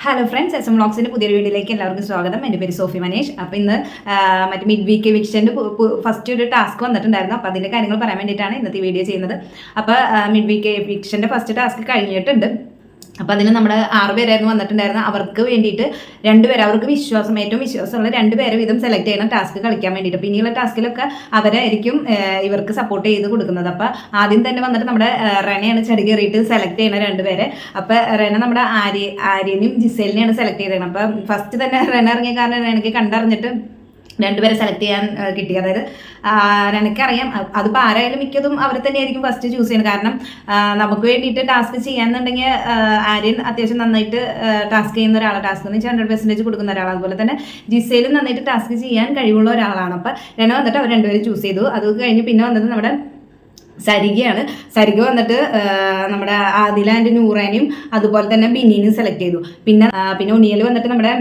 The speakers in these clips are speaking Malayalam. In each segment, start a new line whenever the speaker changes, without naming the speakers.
ഹലോ ഫ്രണ്ട്സ്, എസ് എം വ്ളോഗ്സിൻ്റെ പുതിയൊരു വീഡിയോയിലേക്ക് എല്ലാവർക്കും സ്വാഗതം. എൻ്റെ പേര് സോഫി മനേഷ്. അപ്പോൾ ഇന്ന് മറ്റേ മിഡ് വീക്ക് എവിക്ഷൻ്റെ ഫസ്റ്റ് ഒരു ടാസ്ക് വന്നിട്ടുണ്ടായിരുന്നു. അപ്പോൾ അതിൻ്റെ കാര്യങ്ങൾ പറയാൻ വേണ്ടിയിട്ടാണ് ഇന്നത്തെ വീഡിയോ ചെയ്യുന്നത്. അപ്പോൾ മിഡ് വീക്ക് എവിക്ഷൻ്റെ ഫസ്റ്റ് ടാസ്ക് കഴിഞ്ഞിട്ടുണ്ട്. അപ്പോൾ അതിന് നമ്മുടെ 6 പേരായിരുന്നു വന്നിട്ടുണ്ടായിരുന്നത്. അവർക്ക് വേണ്ടിയിട്ട് 2 പേര്, അവർക്ക് ഏറ്റവും വിശ്വാസമുള്ള 2 പേരെ വീതം സെലക്ട് ചെയ്യണം ടാസ്ക് കളിക്കാൻ വേണ്ടിയിട്ട്. പിന്നെയുള്ള ടാസ്കിലൊക്കെ അവരായിരിക്കും ഇവർക്ക് സപ്പോർട്ട് ചെയ്ത് കൊടുക്കുന്നത്. അപ്പോൾ ആദ്യം തന്നെ വന്നിട്ട് നമ്മുടെ റെനയാണ് ചടി കയറിയിട്ട് സെലക്ട് ചെയ്യുന്ന 2 പേരെ. അപ്പോൾ റെന നമ്മുടെ ആര്യനെയും ജിസേലിനെയാണ് സെലക്ട് ചെയ്തത്. അപ്പം ഫസ്റ്റ് തന്നെ റെന ഇറങ്ങിയ കാരണം റെനയ്ക്ക് കണ്ടറിഞ്ഞിട്ട് 2 പേരെ സെലക്ട് ചെയ്യാൻ കിട്ടി. അതായത് എനിക്കറിയാം അതിപ്പോൾ ആരായാലും മിക്കതും അവരെ തന്നെയായിരിക്കും ഫസ്റ്റ് ചൂസ് ചെയ്യുന്നത്. കാരണം നമുക്ക് വേണ്ടിയിട്ട് ടാസ്ക് ചെയ്യാന്നുണ്ടെങ്കിൽ ആര്യൻ അത്യാവശ്യം നന്നായിട്ട് ടാസ്ക് ചെയ്യുന്ന ഒരാളാണ്. ടാസ്ക് എന്ന് വെച്ചാൽ 100% കൊടുക്കുന്ന ഒരാളാണ്. അതുപോലെ തന്നെ ജിസയിലും നന്നായിട്ട് ടാസ്ക് ചെയ്യാൻ കഴിവുള്ള ഒരാളാണ്. അപ്പം ഞാൻ വന്നിട്ട് അവർ 2 പേരും ചൂസ് ചെയ്തു. അത് കഴിഞ്ഞ് പിന്നെ വന്നത് നമ്മുടെ സരികയാണ്. സരിക വന്നിട്ട് നമ്മുടെ ആദില ആൻഡ് നൂറേനെയും അതുപോലെ തന്നെ ബിന്നീനെയും സെലക്ട് ചെയ്തു. പിന്നെ ഉണ്ണിയൽ വന്നിട്ട് നമ്മുടെ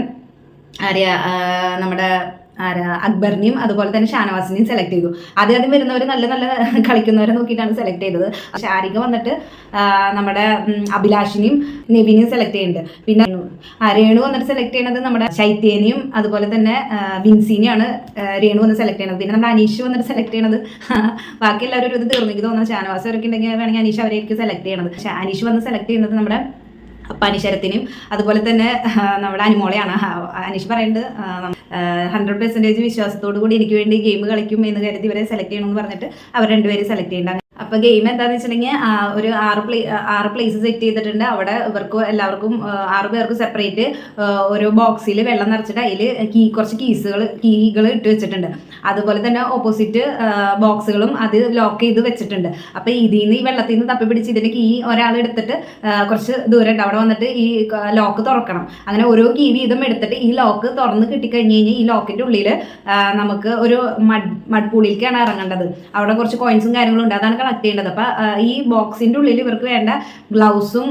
അക്ബറിനെയും അതുപോലെ തന്നെ ഷാനവാസിനെയും സെലക്ട് ചെയ്തു. ആദ്യം വരുന്നവർ നല്ല കളിക്കുന്നവരെ നോക്കിയിട്ടാണ് സെലക്ട് ചെയ്തത്. ഷാരിക വന്നിട്ട് നമ്മുടെ അഭിലാഷിനെയും നെവിനെയും സെലക്ട് ചെയ്യുന്നുണ്ട്. പിന്നെ രേണു വന്നിട്ട് സെലക്ട് ചെയ്യണത് നമ്മുടെ ശൈത്യേനെയും അതുപോലെ തന്നെ വിൻസിനെയാണ് രേണു വന്ന് സെലക്ട് ചെയ്യണത്. പിന്നെ നമ്മുടെ അനീഷ് വന്നിട്ട് സെലക്ട് ചെയ്യണത് ബാക്കി എല്ലാവരും ഒരു ഇത് തീർന്നെനിക്ക് തോന്നുന്നു. ഷാനവാസ് അവരൊക്കെ ഉണ്ടെങ്കിൽ വേണമെങ്കിൽ അനീഷ് അവരെയൊക്കെ സെലക്ട് ചെയ്യണത്. അനീഷ് വന്ന് സെലക്ട് ചെയ്യുന്നത് നമ്മുടെ അപ്പാനിശരത്തിനും അതുപോലെ തന്നെ നമ്മുടെ അനുമോളെയാണ്. അനീഷ് പറയുന്നത് 100% വിശ്വാസത്തോടു കൂടി എനിക്ക് വേണ്ടി ഗെയിം കളിക്കും എന്ന് കരുതി ഇവരെ സെലക്ട് ചെയ്യണമെന്ന് പറഞ്ഞിട്ട് അവർ 2 പേരെ സെലക്ട് ചെയ്യേണ്ട. അപ്പോൾ ഗെയിം എന്താണെന്ന് വെച്ചിട്ടുണ്ടെങ്കിൽ ഒരു 6 പ്ലേസ് സെറ്റ് ചെയ്തിട്ടുണ്ട്. അവിടെ എല്ലാവർക്കും 6 പേർക്ക് സെപ്പറേറ്റ് ഓരോ ബോക്സിൽ വെള്ളം നിറച്ചിട്ട് അതിൽ കുറച്ച് കീകൾ ഇട്ട് വെച്ചിട്ടുണ്ട്. അതുപോലെ തന്നെ ഓപ്പോസിറ്റ് ബോക്സുകളും അത് ലോക്ക് ചെയ്ത് വെച്ചിട്ടുണ്ട്. അപ്പോൾ ഇതിൽ നിന്ന് ഈ വെള്ളത്തിൽ നിന്ന് തപ്പിപ്പിടിച്ച് ഇതിൻ്റെ കീ ഒരാൾ എടുത്തിട്ട് കുറച്ച് ദൂരം ഉണ്ട് അവിടെ വന്നിട്ട് ഈ ലോക്ക് തുറക്കണം. അങ്ങനെ ഓരോ കീ വീതം എടുത്തിട്ട് ഈ ലോക്ക് തുറന്ന് കിട്ടിക്കഴിഞ്ഞ് കഴിഞ്ഞാൽ ഈ ലോക്കിൻ്റെ ഉള്ളിൽ നമുക്ക് ഒരു മഡ് പൂളിലേക്കാണ് ഇറങ്ങേണ്ടത്. അവിടെ കുറച്ച് കോയിൻസും കാര്യങ്ങളും ഉണ്ട്, അതാണ് കളക്ട് ചെയ്യേണ്ടത്. അപ്പം ഈ ബോക്സിൻ്റെ ഉള്ളിൽ ഇവർക്ക് വേണ്ട ഗ്ലൗസും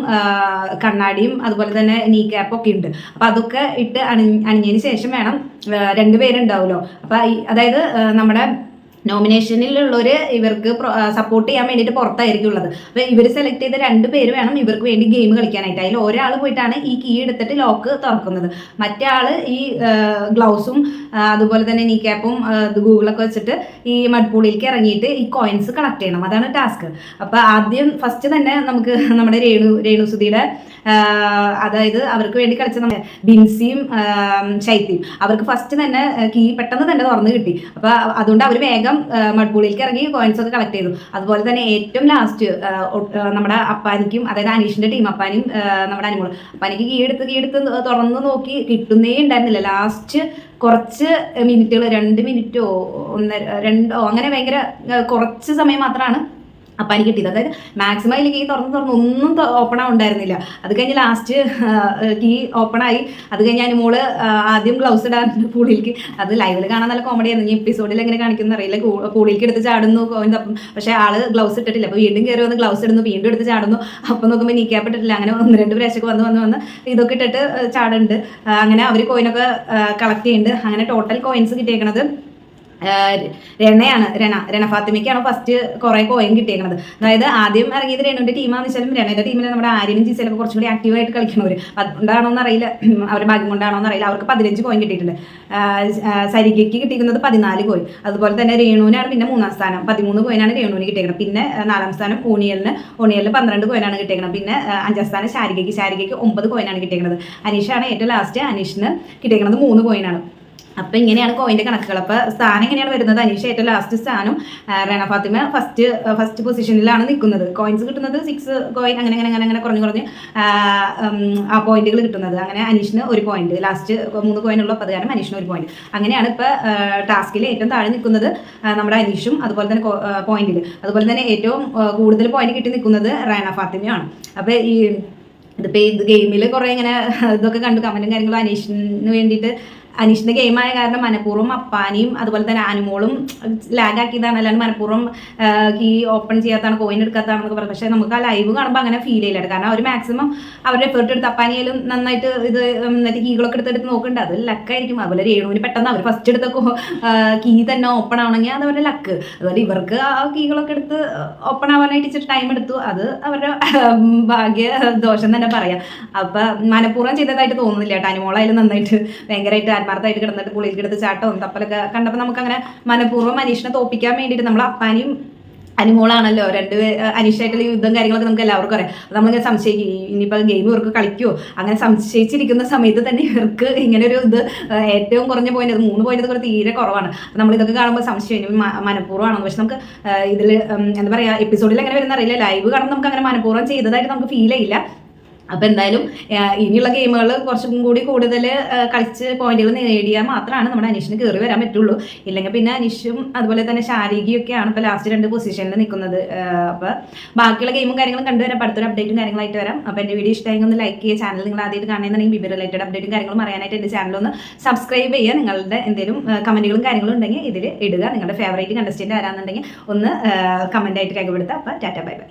കണ്ണാടിയും അതുപോലെ തന്നെ നീ ക്യാപ്പും ഒക്കെ ഉണ്ട്. അപ്പം അതൊക്കെ ഇട്ട് അണിഞ്ഞതിന് ശേഷം വേണം 2 പേരുണ്ടാവുമല്ലോ. അപ്പം അതായത് നമ്മുടെ നോമിനേഷനിലുള്ളവർ ഇവർക്ക് സപ്പോർട്ട് ചെയ്യാൻ വേണ്ടിയിട്ട് പുറത്തായിരിക്കും ഉള്ളത്. അപ്പോൾ ഇവർ സെലക്ട് ചെയ്ത 2 പേര് വേണം ഇവർക്ക് വേണ്ടി ഗെയിം കളിക്കാനായിട്ട്. അതിൽ ഒരാൾ പോയിട്ടാണ് ഈ കീ എടുത്തിട്ട് ലോക്ക് തുറക്കുന്നത്. മറ്റേ ആൾ ഈ ഗ്ലൗസും അതുപോലെ തന്നെ നീ ക്യാപ്പും ഗൂഗിളൊക്കെ വെച്ചിട്ട് ഈ മഡ്പൂളിലേക്ക് ഇറങ്ങിയിട്ട് ഈ കോയിൻസ് കളക്ട് ചെയ്യണം. അതാണ് ടാസ്ക്. അപ്പോൾ ആദ്യം ഫസ്റ്റ് തന്നെ നമുക്ക് നമ്മുടെ രേണുസുതിയുടെ അതായത് അവർക്ക് വേണ്ടി കളിച്ച നമ്മുടെ ബിൻസിയും ശൈത്യം അവർക്ക് ഫസ്റ്റ് തന്നെ കീ പെട്ടെന്ന് തന്നെ തുറന്ന് കിട്ടി. അപ്പോൾ അതുകൊണ്ട് അവർ വേഗം മഡ്പൂളിലേക്ക് ഇറങ്ങി കോയിൻസ് ഒക്കെ കളക്ട് ചെയ്തു. അതുപോലെ തന്നെ ഏറ്റവും ലാസ്റ്റ് നമ്മുടെ അപ്പാനിക്കും, അതായത് അനീഷിന്റെ ടീം അപ്പാനും നമ്മുടെ അനുമോളും അപ്പാനിക്ക് കീ എടുത്ത് തുറന്ന് നോക്കി കിട്ടുന്നേ ഉണ്ടായിരുന്നില്ല. ലാസ്റ്റ് കുറച്ച് മിനിറ്റുകൾ 2 മിനിറ്റോ 1-2 അങ്ങനെ ഭയങ്കര കുറച്ച് സമയം മാത്രമാണ് അപ്പാനി കിട്ടിയത്. അതായത് മാക്സിമം അതിൽ കീ തുറന്ന് ഒന്നും ഓപ്പൺ ആവുണ്ടായിരുന്നില്ല. അത് കഴിഞ്ഞ് ലാസ്റ്റ് കീ ഓപ്പൺ ആയി. അത് കഴിഞ്ഞ് അനുമോള് ആദ്യം ഗ്ലൗസ് ഇടാൻ പൂളിലേക്ക്, അത് ലൈവിൽ കാണാൻ നല്ല കോമഡി ആയിരുന്നു. ഈ എപ്പിസോഡിൽ എങ്ങനെ കാണിക്കുന്ന അറിയില്ല. പൂളിലേക്ക് എടുത്ത് ചാടുന്നു കോയിൻ തപ്പും, പക്ഷേ ആള് ഗ്ലൗസ് ഇട്ടിട്ടില്ല. അപ്പോൾ വീണ്ടും കയറി വന്ന് ഗ്ലൗസ് ഇടുന്നു, വീണ്ടും എടുത്ത് ചാടുന്നു. അപ്പം നോക്കുമ്പോൾ നീ ക്യാപ്പ് ഇട്ടിട്ടില്ല. അങ്ങനെ 1-2 പ്രാവശ്യമൊക്കെ വന്ന് ഇതൊക്കെ ഇട്ടിട്ട് ചാടുന്നുണ്ട്. അങ്ങനെ അവർ കോയിനൊക്കെ കളക്ട് ചെയ്യുന്നുണ്ട്. അങ്ങനെ ടോട്ടൽ കോയിൻസ് കിട്ടിയേക്കണത് രന ഫാത്തിമയ്ക്കാണ് ഫസ്റ്റ് കുറേ കോയിൻ കിട്ടിയേക്കുന്നത്. അതായത് ആദ്യം ഇറങ്ങിയത് രേണുവിൻ്റെ ടീമാണെന്ന് വെച്ചാലും രനയുടെ ടീമിൽ നമ്മുടെ ആര്യനും ജിസയിലൊക്കെ കുറച്ചും കൂടി ആക്റ്റീവായിട്ട് കളിക്കണവർ. അതുകൊണ്ടാണോ എന്നറിയില്ല, അവർ ഭാഗ്യം കൊണ്ടാണോ എന്നറിയില്ല. അവർക്ക് 15 കോയിൻ കിട്ടിയിട്ടുണ്ട്. സരികയ്ക്ക് കിട്ടിയിരിക്കുന്നത് 14 കോയിൻ. അതുപോലെ തന്നെ രേണുവിനാണ് പിന്നെ 3-ാം സ്ഥാനം, 13 കോയിനാണ് രേണുവിന് കിട്ടിയേക്കുന്നത്. പിന്നെ 4-ാം സ്ഥാനം ഊണിയലിന് 12 കോയിനാണ് കിട്ടിയേക്കുന്നത്. പിന്നെ 5-ാം സ്ഥാനം ശാരികയ്ക്ക് 9 കോയിനാണ് കിട്ടിയേക്കുന്നത്. അനീഷാണ് ഏറ്റവും ലാസ്റ്റ്. അനീഷിന് കിട്ടിയേക്കുന്നത് 3 കോയിനാണ്. അപ്പം ഇങ്ങനെയാണ് കോയിൻ്റെ കണക്കുകൾ. അപ്പോൾ സ്ഥാനം എങ്ങനെയാണ് വരുന്നത്? അനീഷ് ഏറ്റവും ലാസ്റ്റ് സ്ഥാനം, റെന ഫാത്തിമ ഫസ്റ്റ് പൊസിഷനിലാണ് നിൽക്കുന്നത്. കോയിൻസ് കിട്ടുന്നത് 6 കോയിൻ, അങ്ങനെ കുറഞ്ഞ് ആ പോയിന്റുകൾ കിട്ടുന്നത്. അങ്ങനെ അനീഷിന് 1 പോയിന്റ്, ലാസ്റ്റ് 3 കോയിനുള്ള 10 കാരണം അനീഷിന് 1 പോയിന്റ്. അങ്ങനെയാണ് ഇപ്പോൾ ടാസ്കിൽ ഏറ്റവും താഴെ നിൽക്കുന്നത് നമ്മുടെ അനീഷും അതുപോലെ തന്നെ പോയിന്റിൽ. അതുപോലെ തന്നെ ഏറ്റവും കൂടുതൽ പോയിന്റ് കിട്ടി നിൽക്കുന്നത് റെന ഫാത്തിമയാണ്. അപ്പോൾ ഇത് ഗെയിമിൽ കുറേ ഇങ്ങനെ ഇതൊക്കെ കണ്ടു കമൻറ്റും കാര്യങ്ങളും അനീഷിന് വേണ്ടിയിട്ട് അനീഷിന്റെ ഗെയിമായ കാരണം മനഃപൂർവ്വം അപ്പാനിയും അതുപോലെ തന്നെ അനുമോളും ലാഗാക്കിയതാണ്, അല്ലാണ്ട് മനഃപൂർവ്വം കീ ഓപ്പൺ ചെയ്യാത്തതാണ്, കോയിൻ എടുക്കാത്തതാണെന്നൊക്കെ പറഞ്ഞു. പക്ഷേ നമുക്ക് ആ ലൈവ് കാണുമ്പോൾ അങ്ങനെ ഫീൽ ചെയ്യില്ല. കാരണം അവർ മാക്സിമം അവരുടെ എഫേർട്ട് എടുത്ത് അപ്പാനിയാലും നന്നായിട്ട് ഇത് മറ്റേ കീകളൊക്കെ എടുത്തെടുത്ത് നോക്കുന്നുണ്ട്. അത് ലക്കായിരിക്കും. അതുപോലെ രേണുവിന് പെട്ടെന്ന് അവർ ഫസ്റ്റ് എടുത്ത കീ തന്നെ ഓപ്പൺ ആവണമെങ്കിൽ അത് അവരുടെ ലക്ക്. അതുപോലെ ഇവർക്ക് ആ കീകളൊക്കെ എടുത്ത് ഓപ്പൺ ആവാനായിട്ട് ഇച്ചിരി ടൈം എടുത്തു. അത് അവരുടെ ഭാഗ്യ ദോഷം തന്നെ പറയാം. അപ്പം മനഃപൂർവ്വം ചെയ്തതായിട്ട് തോന്നുന്നില്ല കേട്ടോ. അനുമോളായാലും നന്നായിട്ട് ഭയങ്കരമായിട്ട് ആത്മാർത്ഥമായിട്ട് കിടന്നിട്ട് പുള്ളിയിൽ എടുത്ത് ചാട്ടവും തപ്പലൊക്കെ കണ്ടപ്പോൾ നമുക്കങ്ങനെ മനഃപൂർവ്വം അനീഷിനെ തോപ്പിക്കാൻ വേണ്ടിയിട്ട് നമ്മൾ അപ്പാനിയും അനുമോളാണല്ലോ അനീഷായിട്ടുള്ള യുദ്ധം കാര്യങ്ങളൊക്കെ നമുക്ക് എല്ലാവർക്കും അറിയാം. നമ്മളിങ്ങനെ സംശയിക്കും ഇനിയിപ്പോൾ ഗെയിം ഇവർക്ക് കളിക്കുമോ, അങ്ങനെ സംശയിച്ചിരിക്കുന്ന സമയത്ത് തന്നെ ഇവർക്ക് ഇങ്ങനെ ഒരു ഇത് ഏറ്റവും കുറഞ്ഞ പോയിന്റ്, അത് 3 പോയിന്റ് കൂടെ തീരെ കുറവാണ്. അപ്പം നമ്മളിതൊക്കെ കാണുമ്പോൾ സംശയം ഇനി മനഃപൂർവ്വമാണോ. പക്ഷെ നമുക്ക് ഇതിൽ എന്താ പറയുക, എപ്പിസോഡിൽ എങ്ങനെ വരുന്ന അറിയില്ല. ലൈവ് കാണുമ്പോൾ നമുക്ക് അങ്ങനെ മനഃപൂർവ്വം ചെയ്തതായിട്ട് നമുക്ക് ഫീൽ ചെയ്യില്ല. അപ്പം എന്തായാലും ഇനിയുള്ള ഗെയിമുകൾ കുറച്ചും കൂടി കൂടുതൽ കളിച്ച് പോയിന്റുകൾ നേടിയാൽ മാത്രമാണ് നമ്മുടെ അനീഷിന് കയറി വരാൻ പറ്റുള്ളൂ. ഇല്ലെങ്കിൽ പിന്നെ അനീഷും അതുപോലെ തന്നെ ശാരീരികയൊക്കെയാണ് ഇപ്പോൾ ലാസ്റ്റ് 2 പൊസിഷനിൽ നിൽക്കുന്നത്. അപ്പോൾ ബാക്കിയുള്ള ഗെയിമും കാര്യങ്ങളും കണ്ടുവരാം. അടുത്തൊരു അപ്ഡേറ്റും കാര്യങ്ങളായിട്ട് വരാം. അപ്പോൾ എൻ്റെ വീഡിയോ ഇഷ്ടമായി ഒന്ന് ലൈക്ക് ചെയ്യുക. ചാനൽ നിങ്ങൾ ആദ്യമായിട്ട് കാണുന്നുണ്ടെങ്കിൽ ബിബി റിലേറ്റഡ് അപ്ഡേറ്റും കാര്യങ്ങളും അറിയാനായിട്ട് എൻ്റെ ചാനലൊന്ന് സബ്സ്ക്രൈബ് ചെയ്യുക. നിങ്ങളുടെ എന്തെങ്കിലും കമൻറ്റുകളും കാര്യങ്ങളും ഉണ്ടെങ്കിൽ ഇതിൽ ഇടുക. നിങ്ങളുടെ ഫേവറേറ്റ് കണ്ടസ്റ്റൻ്റ് ആരാണെന്നുണ്ടെങ്കിൽ ഒന്ന് കമൻറ്റായിട്ട് രേഖപ്പെടുത്തുക. അപ്പോൾ ടാറ്റ ബൈ ബൈ.